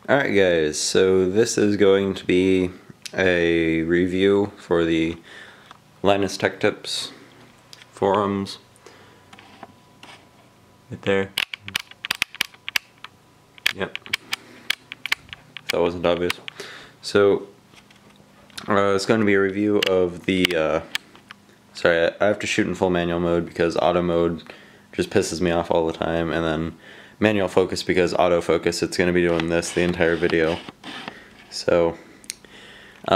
Alright guys, so this is going to be a review for the Linus Tech Tips forums. Right there. Yep. That wasn't obvious. So, it's going to be a review of the, sorry, I have to shoot in full manual mode because auto mode just pisses me off all the time, and then manual focus because autofocus, it's going to be doing this the entire video. So,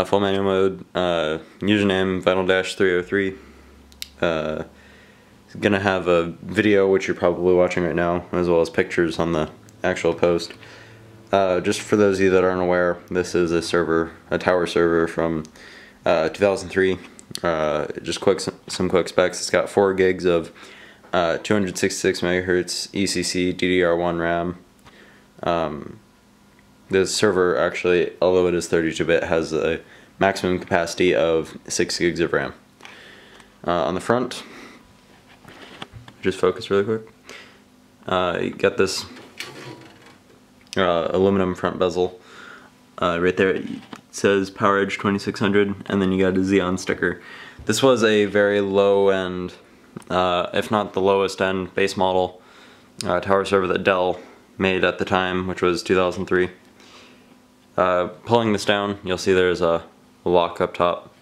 full manual mode, username Vinyl-303. Gonna have a video which you're probably watching right now, as well as pictures on the actual post. Just for those of you that aren't aware, this is a server, a tower server from 2003. Just some quick specs. It's got 4 gigs of 266 megahertz ECC DDR1 RAM. This server actually, although it is 32-bit, has a maximum capacity of 6 gigs of RAM. On the front, just focus really quick. You got this aluminum front bezel. Right there it says PowerEdge 2600, and then you got a Xeon sticker. This was a very low end, if not the lowest end base model tower server that Dell made at the time, which was 2003. Pulling this down, you'll see there's a lock up top.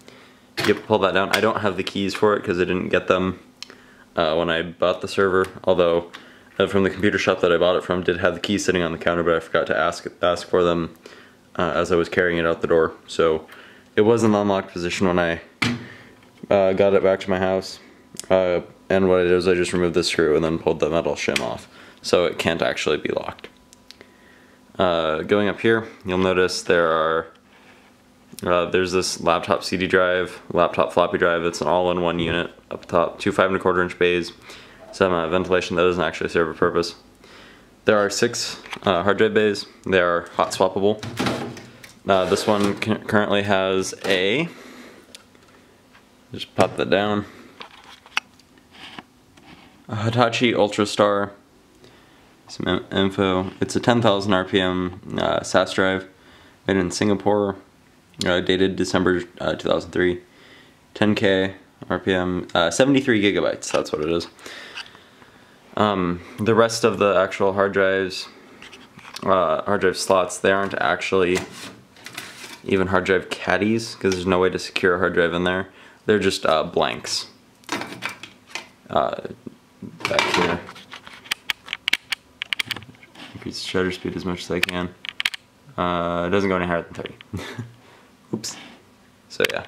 You pull that down. I don't have the keys for it because I didn't get them when I bought the server, although from the computer shop that I bought it from did have the keys sitting on the counter, but I forgot to ask for them as I was carrying it out the door. So it was in the unlocked position when I got it back to my house. And what I did is I just removed the screw and then pulled the metal shim off, so it can't actually be locked. Going up here, you'll notice there's this laptop CD drive, laptop floppy drive. It's an all-in-one unit up top, 2 5¼ inch bays, some ventilation that doesn't actually serve a purpose. There are 6 hard drive bays. They are hot swappable. This one currently has just pop that down, a Hitachi UltraStar, some info. It's a 10,000 RPM SAS drive, made in Singapore, dated December 2003, 10K RPM, 73 gigabytes, that's what it is. The rest of the actual hard drive slots, they aren't actually even hard drive caddies, because there's no way to secure a hard drive in there. They're just blanks. Back here, increase shutter speed as much as I can. It doesn't go any higher than 30. Oops. So yeah,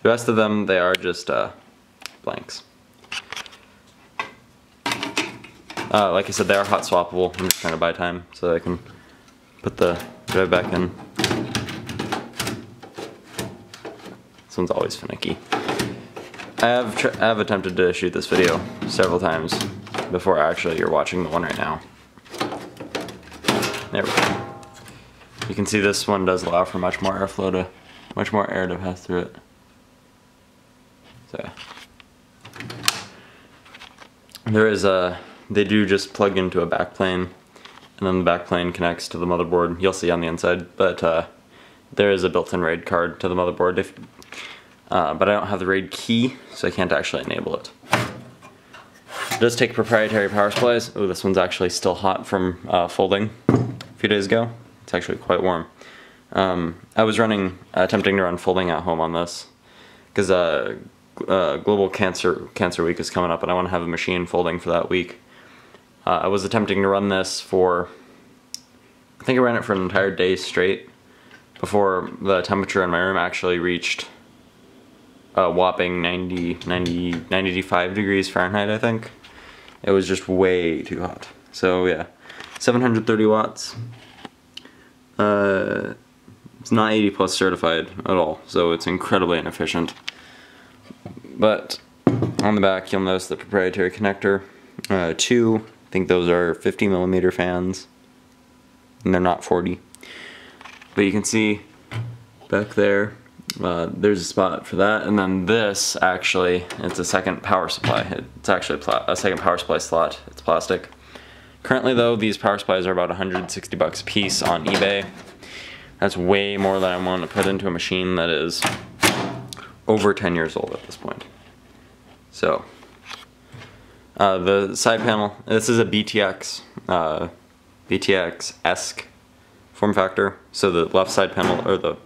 the rest of them, they are just blanks. Like I said, they are hot swappable. I'm just trying to buy time so that I can put the drive back in. This one's always finicky. I have attempted to shoot this video several times before actually you're watching the one right now. There we go. You can see this one does allow for much more air to pass through it. So they do just plug into a backplane, and then the backplane connects to the motherboard. You'll see on the inside, but there is a built-in RAID card to the motherboard. But I don't have the RAID key, so I can't actually enable it. It does take proprietary power supplies. Oh, this one's actually still hot from folding a few days ago. It's actually quite warm. I was attempting to run folding at home on this, because Global Cancer Week is coming up, and I want to have a machine folding for that week. I was attempting to run this for, I think I ran it for an entire day straight, before the temperature in my room actually reached a whopping 95 degrees Fahrenheit, I think. It was just way too hot. So yeah, 730 watts. It's not 80 plus certified at all, so it's incredibly inefficient. But on the back, you'll notice the proprietary connector. 2, I think those are 50mm fans, and they're not 40. But you can see back there, there's a spot for that, and then this actually, it's a second power supply. It's actually a second power supply slot. It's plastic. Currently though, these power supplies are about $160 a piece on eBay. That's way more than I want to put into a machine that is over 10 years old at this point. So, the side panel, this is a BTX-esque form factor. So the left side panel, or the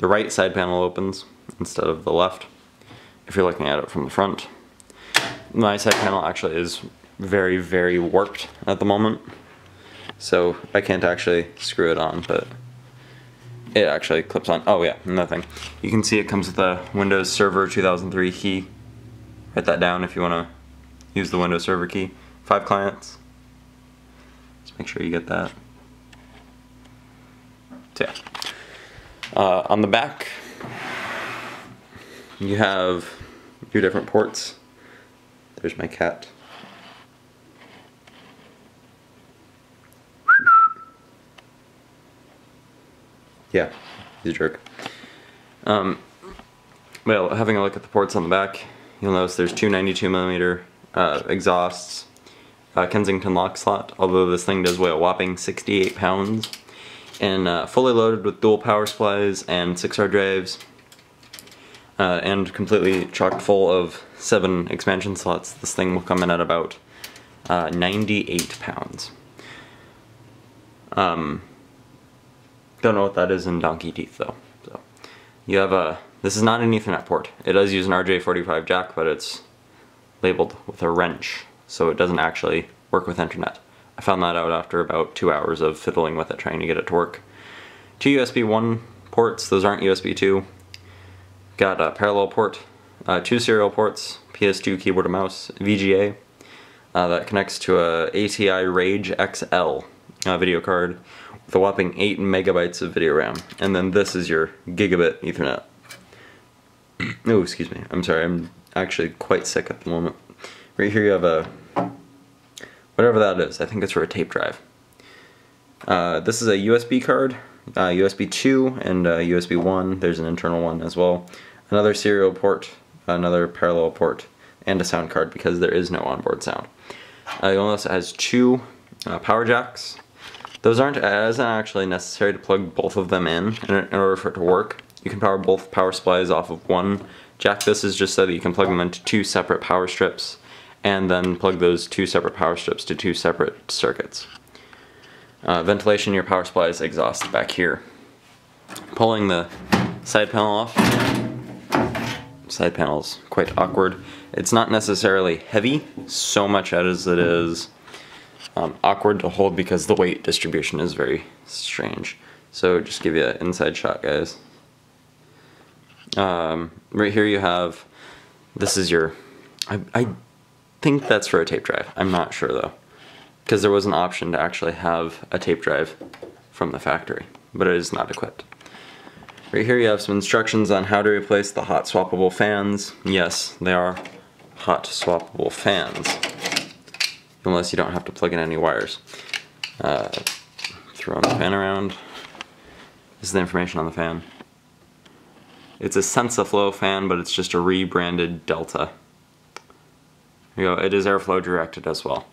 right side panel opens instead of the left, if you're looking at it from the front. My side panel actually is very, very warped at the moment, so I can't actually screw it on, but it actually clips on. Oh yeah, another thing. You can see it comes with a Windows Server 2003 key. Write that down if you want to use the Windows Server key. 5 clients. Just make sure you get that. So yeah. On the back, you have your different ports. There's my cat. Yeah, he's a jerk. Well, having a look at the ports on the back, you'll notice there's two 92mm exhausts, Kensington lock slot, although this thing does weigh a whopping 68 pounds, and fully loaded with dual power supplies and 6 hard drives, and completely chock full of 7 expansion slots. This thing will come in at about 98 pounds. Don't know what that is in donkey teeth though. So you have this is not an Ethernet port. It does use an RJ45 jack, but it's labeled with a wrench, so it doesn't actually work with internet. I found that out after about 2 hours of fiddling with it, trying to get it to work. 2 USB 1 ports, those aren't USB 2. Got a parallel port, 2 serial ports, PS2 keyboard and mouse, VGA, that connects to a ATi Rage XL video card with a whopping 8 megabytes of video RAM. And then this is your gigabit Ethernet. Oh, excuse me. I'm sorry, I'm actually quite sick at the moment. Right here you have a, whatever that is, I think it's for a tape drive. This is a USB card, USB 2 and USB 1, there's an internal one as well. Another serial port, another parallel port, and a sound card because there is no onboard sound. You'll notice it has 2 power jacks. Those aren't actually necessary to plug both of them in order for it to work. You can power both power supplies off of one jack. This is just so that you can plug them into 2 separate power strips and then plug those 2 separate power strips to 2 separate circuits. Ventilation, your power supply is exhaust back here. Pulling the side panel off. Side panel's quite awkward. It's not necessarily heavy so much as it is awkward to hold because the weight distribution is very strange. So just give you an inside shot, guys. Right here you have, this is your, I think that's for a tape drive. I'm not sure though, because there was an option to actually have a tape drive from the factory, but it is not equipped. Right here you have some instructions on how to replace the hot swappable fans. Yes, they are hot swappable fans, unless you don't have to plug in any wires. Throwing the fan around. This is the information on the fan. It's a SensaFlow fan, but it's just a rebranded Delta. There you go. It is airflow directed as well.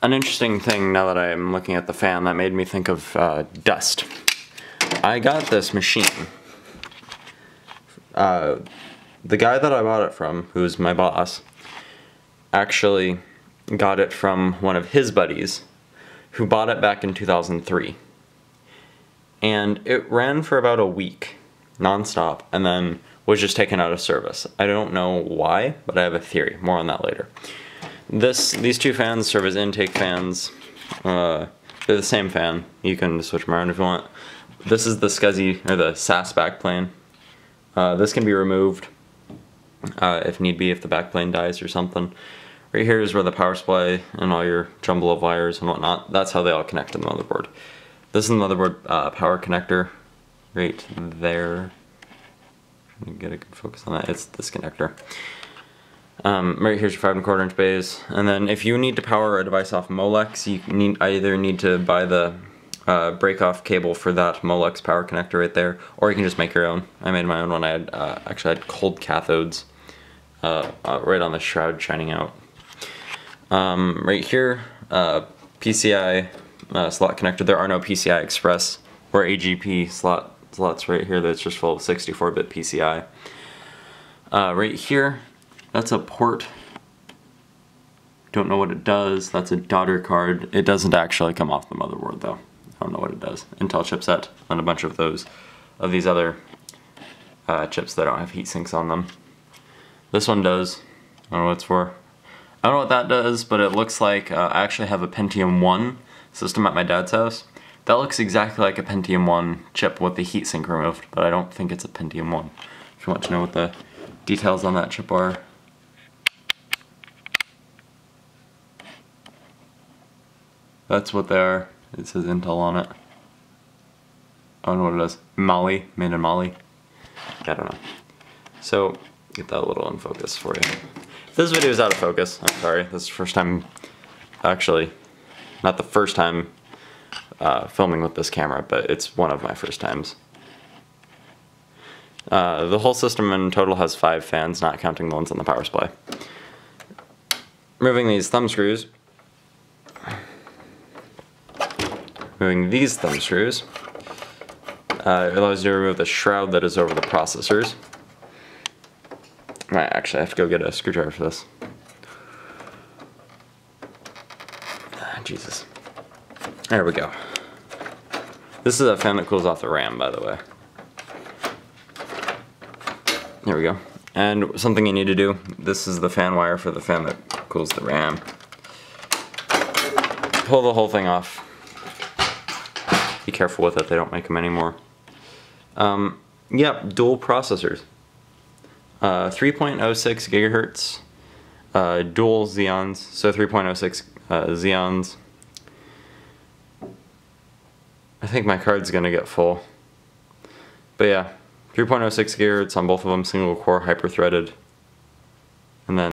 An interesting thing now that I'm looking at the fan that made me think of dust. I got this machine. The guy that I bought it from, who's my boss, actually got it from one of his buddies who bought it back in 2003. And it ran for about a week, non-stop, and then was just taken out of service. I don't know why, but I have a theory. More on that later. These 2 fans serve as intake fans. They're the same fan. You can switch them around if you want. This is the SCSI, or the SAS backplane. This can be removed if need be, if the backplane dies or something. Right here is where the power supply and all your jumble of wires and whatnot, that's how they all connect to the motherboard. This is the motherboard power connector right there. Trying to get a good focus on that. It's this connector. Right here's your 5¼ inch bays, and then if you need to power a device off Molex, you either need to buy the break-off cable for that Molex power connector right there, or you can just make your own. I made my own one. I had actually had cold cathodes right on the shroud shining out. Right here, PCI slot connector. There are no PCI Express or AGP slots right here that's just full of 64-bit PCI. Right here, that's a port. Don't know what it does. That's a daughter card. It doesn't actually come off the motherboard though. I don't know what it does. Intel chipset and a bunch of these other chips that don't have heat sinks on them. This one does. I don't know what it's for. I don't know what that does, but it looks like I actually have a Pentium 1 system at my dad's house. That looks exactly like a Pentium 1 chip with the heatsink removed, but I don't think it's a Pentium 1. If you want to know what the details on that chip are. That's what they are. It says Intel on it. I don't know what it is. Mali, made in Mali. I don't know. So, get that a little in focus for you. If this video is out of focus, I'm sorry. This is the first time, actually, not the first time filming with this camera, but it's one of my first times. The whole system in total has 5 fans, not counting the ones on the power supply. Removing these thumb screws. Removing these thumb screws. It allows you to remove the shroud that is over the processors. Right, actually, I have to go get a screwdriver for this. Jesus. There we go. This is a fan that cools off the RAM, by the way. There we go. And something you need to do, this is the fan wire for the fan that cools the RAM. Pull the whole thing off. Be careful with it, they don't make them anymore. Yep, dual processors. 3.06 gigahertz, dual Xeons, so 3.06 Xeons. I think my card's gonna get full. But yeah, 3.06 gigahertz on both of them, single core, hyper-threaded.